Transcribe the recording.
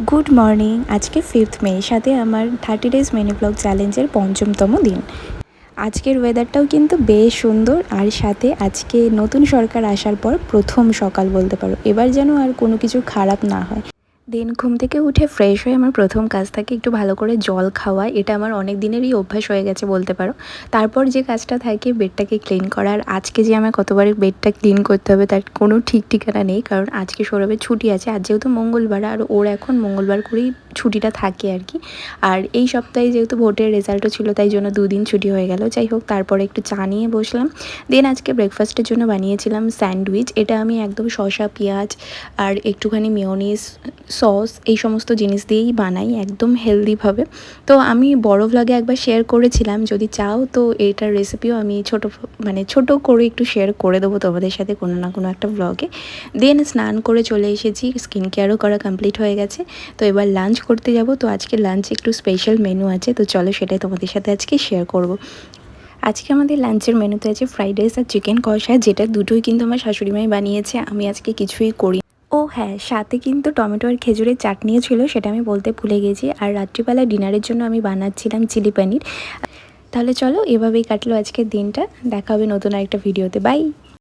Good morning. আজকে 5th মে, সাথে আমার 30 ডেজ মিনি ব্লগ চ্যালেঞ্জের পঞ্চমতম দিন। আজকের ওয়েদারটাও কিন্তু বেশ সুন্দর, আর সাথে আজকে নতুন সরকার আসার পর প্রথম সকাল বলতে পারো। এবার যেন আর কোনো কিছু খারাপ না হয়। দিন ঘুম থেকে উঠে ফ্রেশ হয়ে আমার প্রথম কাজ থাকে একটু ভালো করে জল খাওয়া। এটা আমার অনেক দিনেরই অভ্যাস হয়ে গেছে বলতে পারো। তারপর যে কাজটা থাকে বেডটাকে ক্লিন করা। আর আজকে যে আমার কতবার বেডটা ক্লিন করতে হবে তার কোনো ঠিক ঠিকানা নেই, কারণ আজকে সৌরভের ছুটি আছে। আজ যেহেতু মঙ্গলবার, আর ওর এখন মঙ্গলবার করেই ছুটিটা থাকে আর কি। আর এই সপ্তাহে যেহেতু ভোটের রেজাল্টও ছিল, তাই জন্য 2 দিন ছুটি হয়ে গেল। যাই হোক, তারপরে একটু চা নিয়ে বসলাম। দেন আজকে ব্রেকফাস্টের জন্য বানিয়েছিলাম স্যান্ডউইচ। এটা আমি একদম শসা, পেঁয়াজ আর একটুখানি মেয়োনিজ, সস এই সমস্ত জিনিস দিয়েই বানাই একদম হেলদিভাবে। তো আমি বড় ভ্লগে একবার শেয়ার করেছিলাম, যদি চাও তো এটার রেসিপিও আমি ছোট করে একটু শেয়ার করে দেবো তোমাদের সাথে কোনো না কোনো একটা ভ্লগে। দেন স্নান করে চলে এসেছি, স্কিন কেয়ারও করা কমপ্লিট হয়ে গেছে। তো এবার লাঞ্চ করতে যাব। তো আজকে লাঞ্চে একটু স্পেশাল মেনু আছে, তো চলো সেটাই তোমাদের সাথে আজকে শেয়ার করব। আজকে আমাদের লাঞ্চের মেনুতে আছে ফ্রাইড রাইস আর চিকেন কষা, যেটা দুটোই কিন্তু আমার শাশুড়িমাই বানিয়েছে, আমি আজকে কিছুই করি। ও হ্যাঁ, সাথে কিন্তু টমেটো আর খেজুরের চাটনিও ছিল, সেটা আমি বলতে ভুলে গেছি। আর রাত্রিবেলা ডিনারের জন্য আমি বানাচ্ছিলাম চিলি পনির। তাহলে চলো, এভাবেই কাটলো আজকের দিনটা। দেখা হবে নতুন আরেকটা ভিডিওতে। বাই।